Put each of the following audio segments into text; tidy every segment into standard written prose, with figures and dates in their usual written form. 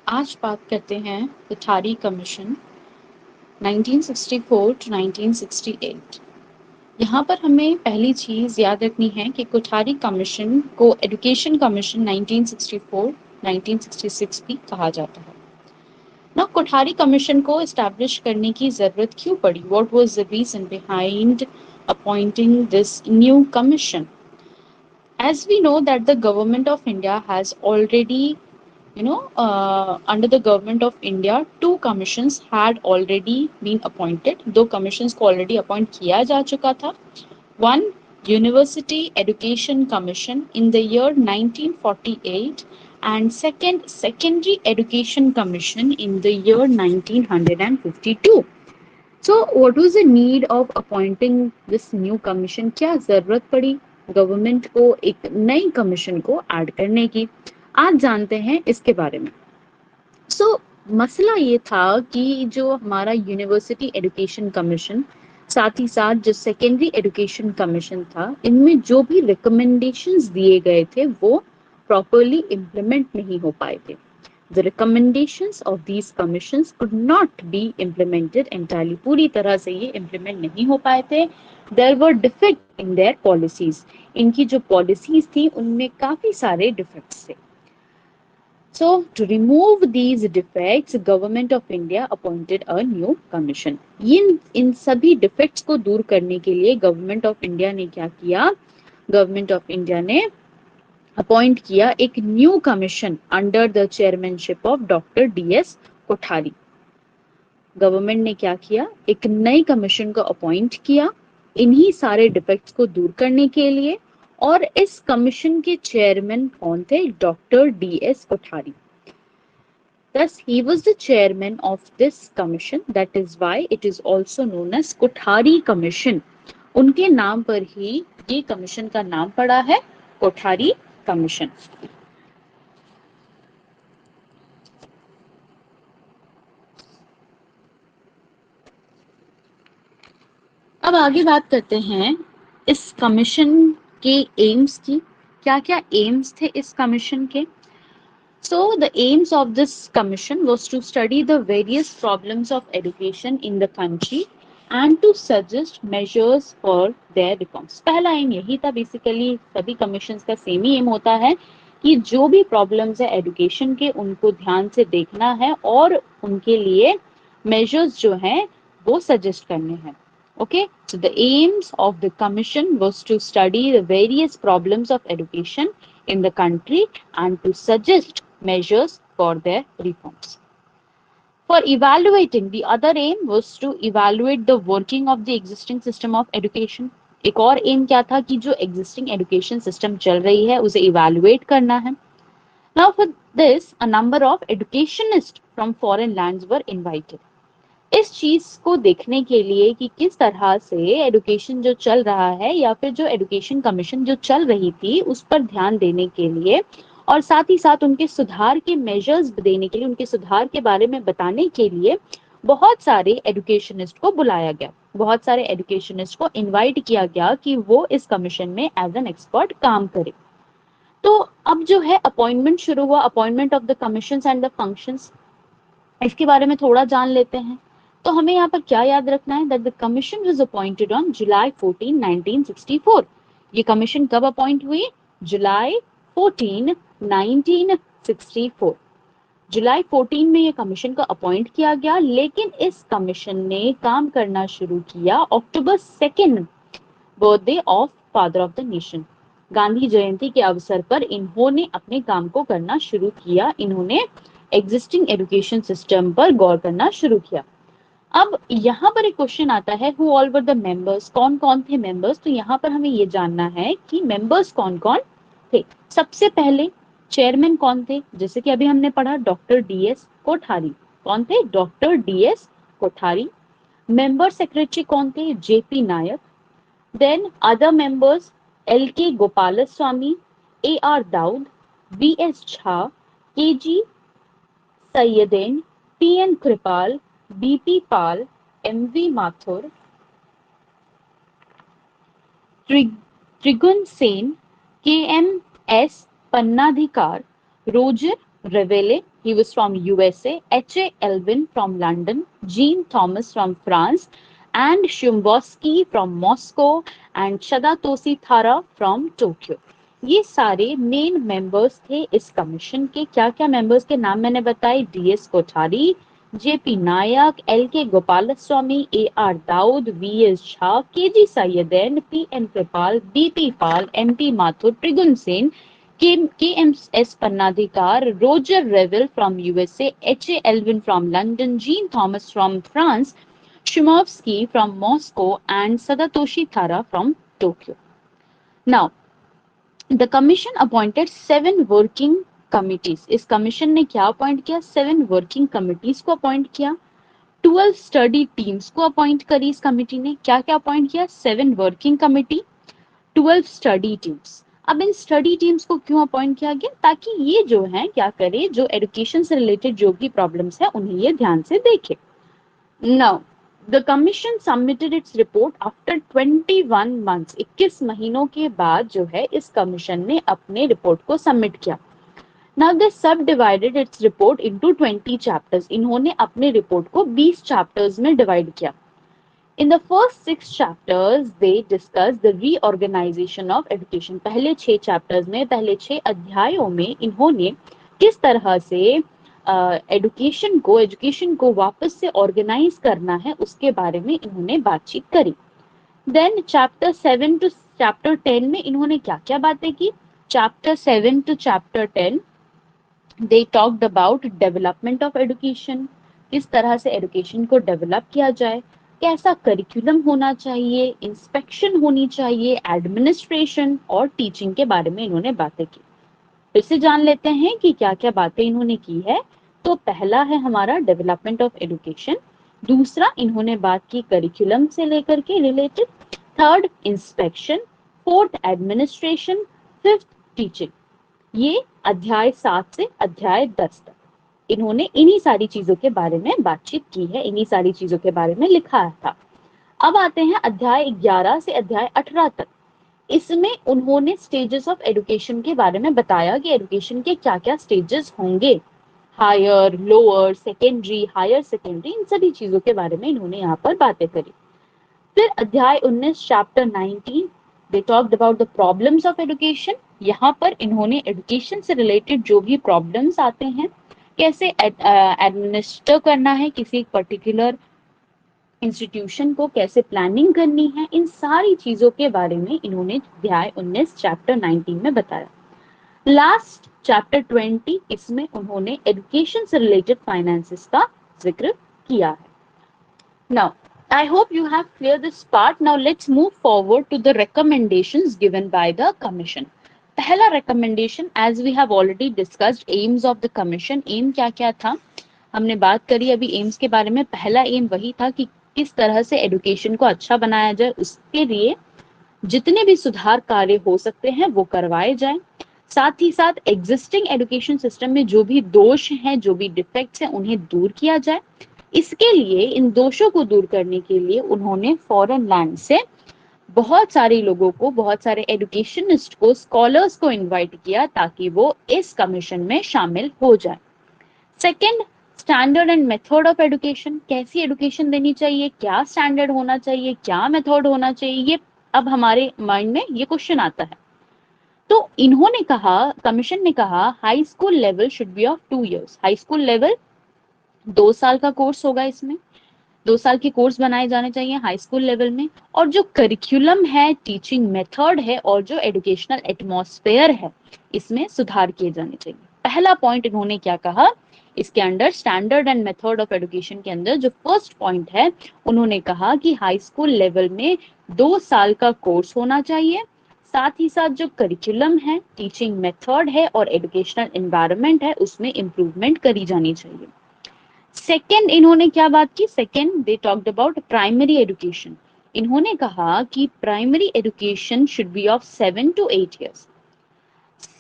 आज बात करते हैं कोठारी कमीशन 1964 टू 1968। यहाँ पर हमें पहली चीज़ याद रखनी है कि कोठारी कमीशन को एजुकेशन कमीशन 1964-1966 भी कहा जाता है ना। कोठारी कमीशन को एस्टैब्लिश करने की ज़रूरत क्यों पड़ी? What was the reason behind appointing this new commission? As we know that the government of India has already under the government of India, two commissions had already been appointed. दो commissions को already appoint किया जा चुका था. One University Education Commission in the year 1948 and second Secondary Education Commission in the year 1952. So what was the need of appointing this new commission? क्या जरूरत पड़ी government को एक नई कमीशन को ऐड करने की? आज जानते हैं इसके बारे में। मसला ये था कि जो हमारा यूनिवर्सिटी एजुकेशन कमीशन, साथ ही साथ जो सेकेंडरी एजुकेशन कमीशन था, इनमें जो भी रिकमेंडेशंस दिए गए थे वो प्रॉपरली इम्प्लीमेंट नहीं हो पाए थे। The recommendations of these commissions could not be implemented entirely. पूरी तरह से ये implement नहीं हो पाए थे। There were defects in their policies. इनकी जो policies थी उनमें काफी सारे defects थे। So to remove these defects, Government of India appointed a new commission. इन सभी defects को दूर करने के लिए Government of India ने क्या किया? Government of India ने अपॉइंट किया एक new commission under the chairmanship of doctor DS Kothari. Government ने क्या किया? एक नई कमीशन को अपॉइंट किया इन्हीं सारे डिफेक्ट्स को दूर करने के लिए, और इस कमीशन के चेयरमैन कौन थे? Doctor DS Kothari. Thus, he was the chairman of this commission. That is why it is also known as Kothari commission. उनके नाम पर ही ये कमीशन का नाम पड़ा है कोठारी कमीशन। अब आगे बात करते हैं इस कमीशन के एम्स की। क्या क्या एम्स थे इस कमीशन के? So the aims of this commission was to study the various problems of education in the country and to suggest measures for their reforms. पहला एम यही था। बेसिकली सभी कमीशंस का सेम ही एम होता है कि जो भी प्रॉब्लम्स है एजुकेशन के उनको ध्यान से देखना है और उनके लिए मेजर्स जो हैं वो सजेस्ट करने हैं। Okay, so the aims of the commission was to study the various problems of education in the country and to suggest measures for their reforms. For evaluating, the other aim was to evaluate the working of the existing system of education. एक और M क्या था कि जो existing education system चल रही है उसे evaluate करना है। Now for this, a number of educationists from foreign lands were invited. इस चीज को देखने के लिए कि किस तरह से एजुकेशन जो चल रहा है या फिर जो एजुकेशन कमीशन जो चल रही थी उस पर ध्यान देने के लिए और साथ ही साथ उनके सुधार के मेजर्स देने के लिए, उनके सुधार के बारे में बताने के लिए बहुत सारे एजुकेशनिस्ट को बुलाया गया। बहुत सारे एजुकेशनिस्ट को इनवाइट किया गया कि वो इस कमीशन में एज एन एक्सपर्ट काम करे। तो अब जो है अपॉइंटमेंट शुरू हुआ, appointment of the commissions and the functions. इसके बारे में थोड़ा जान लेते हैं। तो हमें यहाँ पर क्या याद रखना है? That the commission was appointed on July 14, 1964। ये कमीशन कब अपॉइंट हुई? जुलाई 14, 1964। जुलाई 14 में ये कमीशन को अपॉइंट किया गया, लेकिन इस कमीशन ने काम करना शुरू किया October 2, birthday of father of the nation. Gandhi Jayanti के अवसर पर इन्होंने अपने काम को करना शुरू किया। इन्होंने एग्जिस्टिंग एजुकेशन सिस्टम पर गौर करना शुरू किया। अब यहाँ पर एक क्वेश्चन आता है, who all were the members? कौन कौन थे मेंबर्स? तो यहाँ पर हमें ये जानना है कि मेंबर्स कौन कौन थे। सबसे पहले चेयरमैन कौन थे? जैसे कि अभी हमने पढ़ा डॉक्टर DS कोठारी। कौन थे? Doctor DS Kothari. Member secretary कौन थे? JP Naik. Then other members LK Gopalaswami, AR Dawood, VS Jha, KG Saiyidain, PN Kirpal, BP Pal, MV Mathur, Triguna Sen, KMS पन्नाधिकार, Roger Revele, he was from USA, H.A. Elvin from London, Jean Thomas from France, and Shumbosky from Moscow and Shadatoshi Thara from Tokyo. ये सारे main members थे इस commission के। क्या क्या members के नाम मैंने बताए? D S. Kothari, J P. Naik, L K. Gopalaswami, A R. Dawood, V S. Jha, K G. Saiyidain, P N. Kirpal, B P. Pal, M P. Mathur, Triguna Sen, K.M.S. Pannadhikar, Roger Reville from USA, H.A. Elvin from London, Jean Thomas from France, Shumovsky from Moscow, and Sadatoshi Thara from Tokyo. Now, the commission appointed 7 working committees. इस commission ने क्या appoint किया? 7 working committees को appoint किया। 12 study teams को appoint करी इस committee ने। क्या क्या appoint किया? 7 working committee, 12 स्टडी टीम्स। अब इन स्टडी टीम्स को क्यों अपॉइंट किया गया? ताकि ये जो है क्या करे, जो एजुकेशन से रिलेटेड जो भी प्रॉब्लम्स है उन्हें ये ध्यान से देखे। Now the commission submitted its report after 21 months. 21 महीनों के बाद जो है इस कमीशन ने अपने रिपोर्ट को सबमिट किया। नाउ दे सब divided its report into 20 chapters. इन्होंने अपने रिपोर्ट को 20 चैप्टर्स में डिवाइड किया। In the first 6 chapters, they discuss the reorganization of education. पहले 6 chapters में, पहले 6 अध्यायों में इन्होंने किस तरह से एजुकेशन को वापस से ऑर्गेनाइज करना है उसके बारे में इन्होंने बातचीत करी। Then chapter 7 to chapter 10 में इन्होंने क्या क्या बातें की? Chapter 7 to chapter 10 they talked about development of education, किस तरह से एजुकेशन को डेवलप किया जाए, कैसा करिकुलम होना चाहिए, इंस्पेक्शन होनी चाहिए, एडमिनिस्ट्रेशन और टीचिंग के बारे में इन्होंने बातें की। फिर से जान लेते हैं कि क्या क्या बातें इन्होंने की है। तो पहला है हमारा डेवलपमेंट ऑफ एजुकेशन, दूसरा इन्होंने बात की करिकुलम से लेकर के related, third inspection, fourth administration, fifth teaching. ये अध्याय 7 से अध्याय 10 तक इन्होंने इन्हीं सारी चीजों के बारे में बातचीत की है, इन्हीं सारी चीजों के बारे में लिखा था। अब आते हैं अध्याय 11 से अध्याय 18 तक। इसमें उन्होंने स्टेजेस ऑफ एजुकेशन के बारे में बताया कि एजुकेशन के क्या क्या स्टेजेस होंगे, higher, lower, secondary, higher secondary, इन सभी चीजों के बारे में इन्होंने यहाँ पर बातें करी। फिर अध्याय 19 chapter 19 they talked about the problems of education. यहाँ पर इन्होंने एजुकेशन से रिलेटेड जो भी प्रॉब्लम्स आते हैं, कैसे एडमिनिस्टर करना है किसी पर्टिकुलर इंस्टीट्यूशन को, कैसे प्लानिंग करनी है, इन सारी चीजों के बारे में इन्होंने अध्याय 19 चैप्टर 19 में बताया। लास्ट चैप्टर 20 इसमें उन्होंने एजुकेशन से रिलेटेड फाइनेंसेस का जिक्र किया है। Now I hope you have cleared this part. Now let's move forward to the recommendations given by the commission. पहला recommendation, as we have already discussed aims of the commission. aim क्या क्या था हमने बात करी अभी aims के बारे में। पहला aim वही था कि किस तरह से education को अच्छा बनाया जाए, उसके लिए जितने भी सुधार कार्य हो सकते हैं वो करवाए जाए। साथ ही साथ एग्जिस्टिंग एजुकेशन सिस्टम में जो भी दोष हैं, जो भी डिफेक्ट्स हैं, उन्हें दूर किया जाए। इसके लिए, इन दोषों को दूर करने के लिए उन्होंने फॉरेन लैंड से बहुत सारे लोगों को, बहुत सारे एजुकेशनिस्ट को, स्कॉलर्स को इनवाइट किया ताकि वो इस कमीशन में शामिल हो जाए। Second, standard and method of education. कैसी एजुकेशन देनी चाहिए, क्या स्टैंडर्ड होना चाहिए, क्या मेथड होना चाहिए, ये अब हमारे माइंड में ये क्वेश्चन आता है। तो इन्होंने कहा, कमीशन ने कहा, high school level should be of 2 years। High school level 2 साल का कोर्स होगा, इसमें 2 साल के कोर्स बनाए जाने चाहिए हाई स्कूल लेवल में। और जो करिकुलम है, टीचिंग मेथड है और जो एजुकेशनल एटमॉस्फेयर है, इसमें सुधार किए जाने चाहिए। पहला पॉइंट इन्होंने क्या कहा इसके under, standard and method of education के अंदर जो फर्स्ट पॉइंट है, उन्होंने कहा कि हाई स्कूल लेवल में 2 साल का कोर्स होना चाहिए। साथ ही साथ जो करिकुलम है, टीचिंग मेथड है और एजुकेशनल एनवायरनमेंट है, उसमें इंप्रूवमेंट करी जानी चाहिए। सेकेंड इन्होंने क्या बात की, second they talked about primary education. इन्होंने कहा कि primary education should be of 7 to 8 years।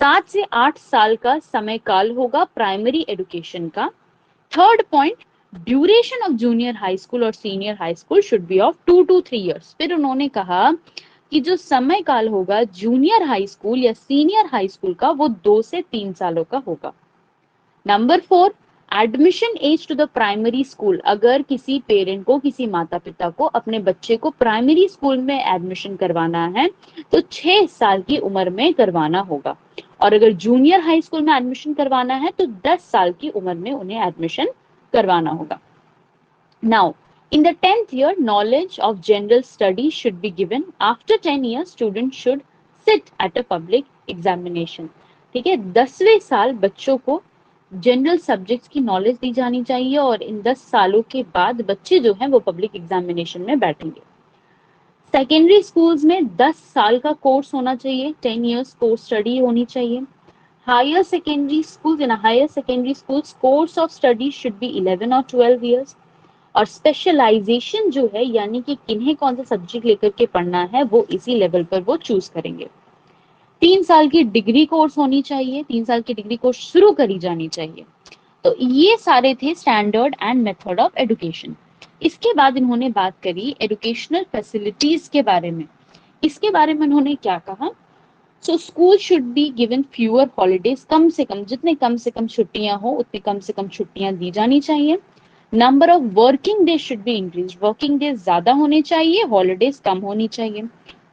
7 से 8 साल का समय काल होगा प्राइमरी एजुकेशन का। Third point, duration of junior high school और senior high school should be of 2 to 3 years। फिर उन्होंने कहा कि जो समय काल होगा जूनियर हाई स्कूल या सीनियर हाई स्कूल का, वो 2 से 3 सालों का होगा। Number 4, admission age to the primary school. अगर किसी पेरेंट को, किसी माता पिता को अपने बच्चे को प्राइमरी स्कूल में एडमिशन करवाना है तो 6 साल की उम्र में करवाना होगा, और अगर जूनियर हाई स्कूल में एडमिशन करवाना है तो 10 साल की उम्र में उन्हें एडमिशन करवाना होगा। Now, in the 10th year, knowledge of general studies should be given. After 10 years, students should sit at a public examination. ठीक है, 10वें साल बच्चों को जनरल सब्जेक्ट्स की नॉलेज दी जानी चाहिए और इन 10 सालों के बाद बच्चे जो हैं वो पब्लिक एग्जामिनेशन में बैठेंगे। सेकेंडरी स्कूल्स में 10 साल का कोर्स होना चाहिए, 10 years कोर्स स्टडी होनी चाहिए। Higher secondary schools, in higher secondary schools course of study should be 11 और 12 years। और स्पेशलाइजेशन जो है, यानी कि किन्हें कौन सा सब्जेक्ट लेकर के पढ़ना है, वो इसी लेवल पर वो चूज करेंगे। 3 साल की डिग्री कोर्स होनी चाहिए, 3 साल की डिग्री कोर्स शुरू करी जानी चाहिए। तो ये सारे थे standard and method of education. इसके बाद इन्होंने बात करी एजुकेशनल फैसिलिटीज के बारे में। इसके बारे में उन्होंने क्या कहा, so school should be given fewer holidays, कम से कम, जितने कम से कम छुट्टियां हो उतनी कम से कम छुट्टियां दी जानी चाहिए। Number of working days should be increase, working days ज्यादा होने चाहिए, हॉलीडेज कम होनी चाहिए।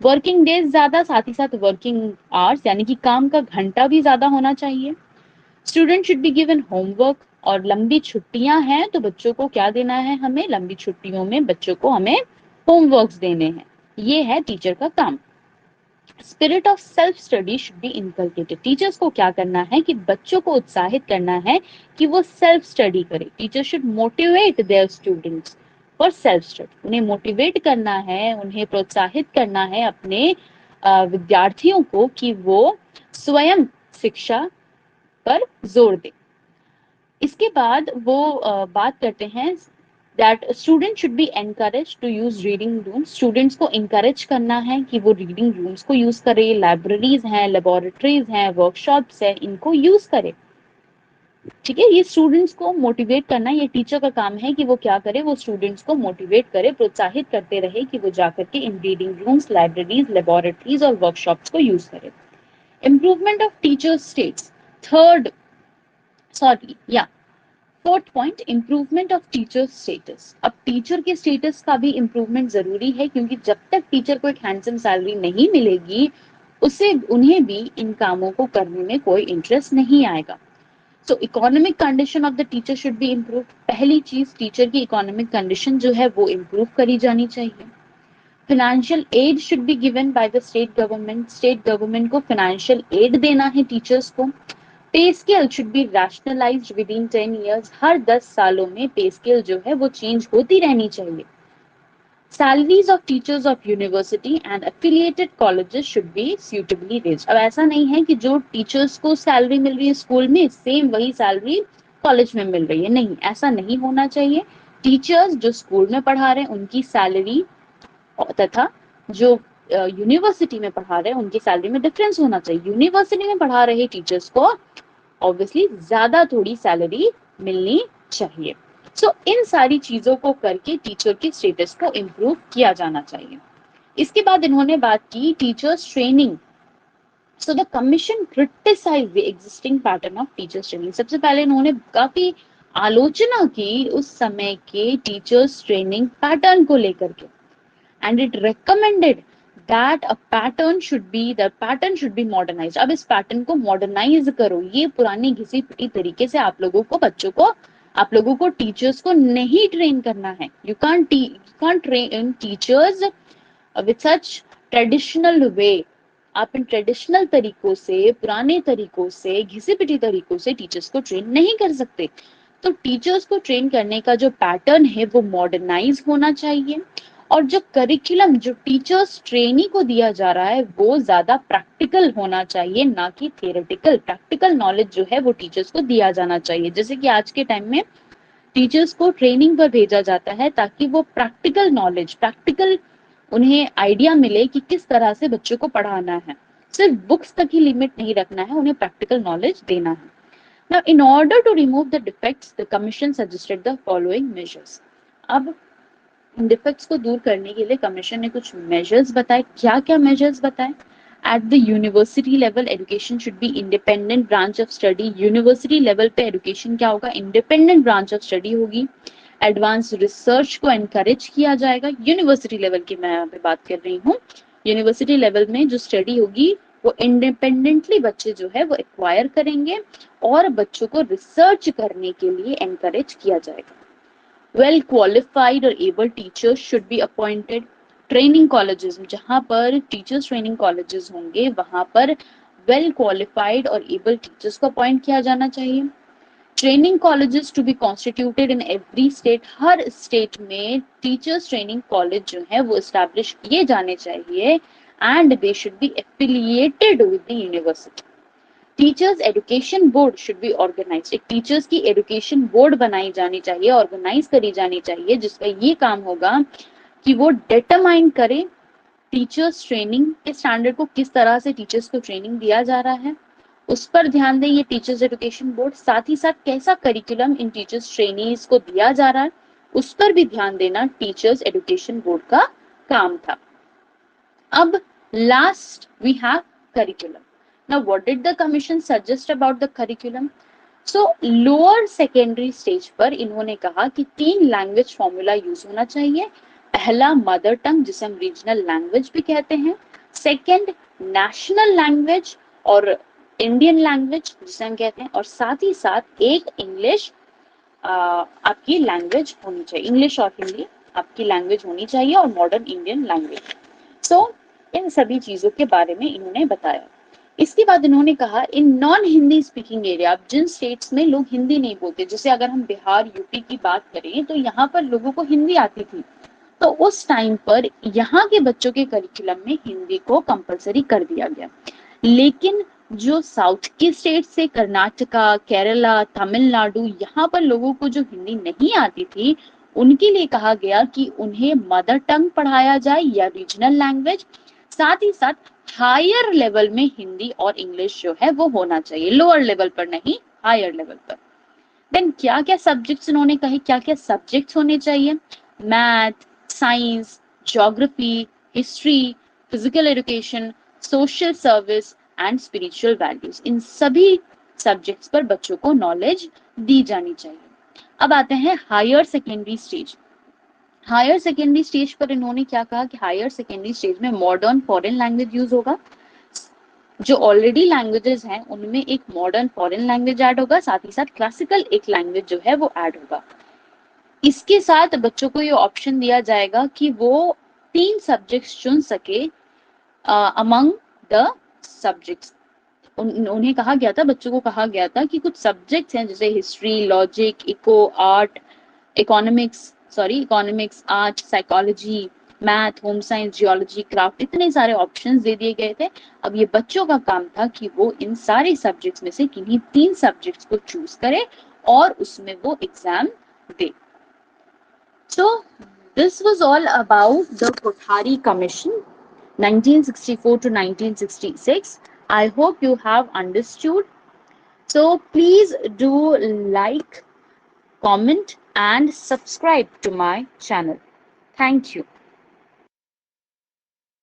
वर्किंग डेज ज्यादा, साथ ही साथ वर्किंग आवर्स यानी कि काम का घंटा भी ज्यादा होना चाहिए। Student should be given homework, और लंबी छुट्टियां हैं तो बच्चों को क्या देना है, हमें लंबी छुट्टियों में बच्चों को हमें होमवर्क्स देने हैं, ये है टीचर का काम। Spirit of self study should B inculcated, teachers को क्या करना है कि बच्चों को उत्साहित करना है कि वो सेल्फ स्टडी करें। Teacher should motivate their students for self study, उन्हें मोटिवेट करना है, उन्हें प्रोत्साहित करना है अपने विद्यार्थियों को कि वो स्वयं शिक्षा पर जोर दें। इसके बाद वो बात करते हैं that student should be encourage to use reading rooms, students को इनकरेज करना है कि वो रीडिंग रूम्स को यूज करे, लाइब्रेरीज हैं, लेबोरेटरीज हैं, वर्कशॉप्स हैं, इनको यूज करे। ठीक है, ये स्टूडेंट्स को मोटिवेट करना, ये टीचर का काम है कि वो क्या करे, वो स्टूडेंट्स को मोटिवेट करे, प्रोत्साहित करते रहे कि वो जाकर के इन रीडिंग रूम्स, लाइब्रेरीज, लेबोरेटरीज और वर्कशॉप्स को यूज करे। Improvement of teacher status, third sorry या fourth point, improvement of teacher status. अब टीचर के स्टेटस का भी इम्प्रूवमेंट जरूरी है, क्योंकि जब तक टीचर को एक हैंडसम सैलरी नहीं मिलेगी उसे उन्हें भी इन कामों को करने में कोई इंटरेस्ट नहीं आएगा। सो economic condition of the teacher should be improve. पहली चीज, टीचर की इकोनॉमिक कंडीशन जो है वो इम्प्रूव करी जानी चाहिए। Financial aid should be given by the state government, state government को फाइनेंशियल एड देना है टीचर्स को। पे scale should be rationalised with in 10 years, हर 10 सालों में पे स्केल जो है वो चेंज होती रहनी चाहिए। Salaries of teachers of university and affiliated colleges should be suitably raised। अब ऐसा नहीं है कि जो टीचर्स को सैलरी मिल रही है स्कूल में सेम वही सैलरी कॉलेज में मिल रही है, नहीं, ऐसा नहीं होना चाहिए। टीचर्स जो स्कूल में पढ़ा रहे हैं उनकी सैलरी तथा जो यूनिवर्सिटी में पढ़ा रहे हैं उनकी सैलरी में डिफरेंस होना चाहिए। यूनिवर्सिटी में पढ़ा रहे टीचर्स को ऑब्वियसली ज्यादा थोड़ी सैलरी मिलनी चाहिए। सो इन सारी चीजों को करके टीचर के स्टेटस को इम्प्रूव किया जाना चाहिए। इसके बाद इन्होंने बात की teachers training. So the commission criticise the existing pattern of teachers training. सबसे पहले इन्होंने काफी आलोचना की उस समय के टीचर्स ट्रेनिंग पैटर्न को लेकर के, and it recommended that a pattern should be modernised. अब इस पैटर्न को मॉडर्नाइज करो, ये पुरानी घिसी पिटी तरीके से आप लोगों को टीचर्स को नहीं ट्रेन करना है। You can't train teachers with such traditional way. आप इन ट्रेडिशनल तरीकों से, पुराने तरीकों से, घिसी पिटी तरीकों से टीचर्स को ट्रेन नहीं कर सकते। तो टीचर्स को ट्रेन करने का जो पैटर्न है वो मॉडर्नाइज होना चाहिए, और जो करिकुलम जो टीचर्स ट्रेनी को दिया जा रहा है वो ज्यादा प्रैक्टिकल होना चाहिए, ना कि थियोरेटिकल। प्रैक्टिकल नॉलेज जो है वो टीचर्स को दिया जाना चाहिए। जैसे कि आज के टाइम में टीचर्स को ट्रेनिंग पर भेजा जाता है ताकि वो प्रैक्टिकल नॉलेज, प्रैक्टिकल उन्हें आइडिया मिले कि किस तरह से बच्चों को पढ़ाना है। सिर्फ बुक्स तक ही लिमिट नहीं रखना है, उन्हें प्रैक्टिकल नॉलेज देना है। Now, in order to remove the defects, the commission suggested the following measures. अब इन डिफेक्ट्स को दूर करने के लिए कमीशन ने कुछ मेजर्स बताए। क्या क्या मेजर्स बताए? At the university level, education should be independent branch of study. University level पे education क्या होगा? Independent branch of study होगी. एडवांस रिसर्च को एनकरेज किया जाएगा. यूनिवर्सिटी लेवल की मैं यहाँ पे बात कर रही हूँ. यूनिवर्सिटी लेवल में जो स्टडी होगी वो इंडिपेंडेंटली बच्चे जो है वो एक्वायर करेंगे और बच्चों को रिसर्च करने के लिए एनकरेज किया जाएगा. वेल क्वालिफाइड और able teachers should be appointed. Training colleges में जहां पर टीचर्स ट्रेनिंग कॉलेजेस होंगे वहां पर वेल क्वालिफाइड और एबल टीचर्स को अपॉइंट किया जाना चाहिए. Training colleges to be constituted in every state. हर स्टेट में टीचर्स ट्रेनिंग कॉलेज जो है वो एस्टैब्लिश किए जाने चाहिए and they should be affiliated with the university. Teachers education board should be organize. एक टीचर्स की एजुकेशन बोर्ड बनाई जानी चाहिए, ऑर्गेनाइज करी जानी चाहिए, जिसका ये काम होगा कि वो डिटरमाइन करे टीचर्स ट्रेनिंग के स्टैंडर्ड को, किस तरह से टीचर्स को ट्रेनिंग दिया जा रहा है उस पर ध्यान दें ये टीचर्स एजुकेशन बोर्ड. साथ ही साथ कैसा करिकुलम इन टीचर्स ट्रेनीज को दिया जा रहा है उस पर भी ध्यान देना टीचर्स एजुकेशन बोर्ड का काम था. अब last we have curriculum. Now what did the commission suggest about the curriculum? So lower secondary stage पर इन्होंने कहा कि 3 लैंग्वेज फॉर्मूला यूज होना चाहिए. पहला मदर टंग जिसे हम रीजनल लैंग्वेज भी कहते हैं. सेकेंड नेशनल लैंग्वेज और इंडियन लैंग्वेज जिसे हम कहते हैं. और साथ ही साथ एक इंग्लिश आपकी लैंग्वेज होनी चाहिए. इंग्लिश और हिंदी आपकी लैंग्वेज होनी चाहिए और मॉडर्न इंडियन लैंग्वेज. सो इन सभी चीजों के बारे में इन्होंने बताया. इसके बाद इन्होंने कहा in non Hindi speaking area, जिन स्टेट्स में लोग हिंदी नहीं बोलते, जैसे अगर हम बिहार यूपी की बात करें तो यहाँ पर लोगों को हिंदी आती थी, तो उस टाइम पर यहाँ के बच्चों के करिकुलम में हिंदी को कंपलसरी कर दिया गया. लेकिन जो साउथ के स्टेट से कर्नाटका, केरला, तमिलनाडु, यहाँ पर लोगों को जो हिंदी नहीं आती थी उनके लिए कहा गया कि उन्हें मदर टंग पढ़ाया जाए या रीजनल लैंग्वेज. साथ ही साथ हायर लेवल में हिंदी और इंग्लिश जो है वो होना चाहिए, लोअर लेवल पर नहीं, हायर लेवल पर. देन क्या क्या सब्जेक्ट्स इन्होंने कहे, क्या क्या सब्जेक्ट्स होने चाहिए? Math, science, geography, history, physical education, social service and spiritual values. इन सभी सब्जेक्ट्स पर बच्चों को नॉलेज दी जानी चाहिए. अब आते हैं higher secondary stage. Higher secondary stage पर इन्होंने क्या कहा कि हायर सेकेंडरी स्टेज में मॉडर्न फॉरेन लैंग्वेज यूज होगा. जो ऑलरेडी लैंग्वेजेस हैं उनमें एक मॉडर्न फॉरेन लैंग्वेज ऐड होगा, साथ ही साथ क्लासिकल एक लैंग्वेज जो है वो ऐड होगा. इसके साथ बच्चों को ये ऑप्शन दिया जाएगा कि वो 3 सब्जेक्ट्स चुन सके अमंग द सब्जेक्ट्स. उन्हें कहा गया था, बच्चों को कहा गया था कि कुछ सब्जेक्ट्स हैं जैसे history, logic, eco, art, economics, art, psychology, math, home science, geology, craft, इतने सारे ऑप्शंस दे दिए गए थे. अब ये बच्चों का काम था कि वो इन सारे सब्जेक्ट्स में से किन्हीं 3 सब्जेक्ट्स को चूज करे और उसमें वो exam they. So this was all about the Kothari Commission 1964 to 1966. I hope you have understood. So please do like, comment and subscribe to my channel. Thank you.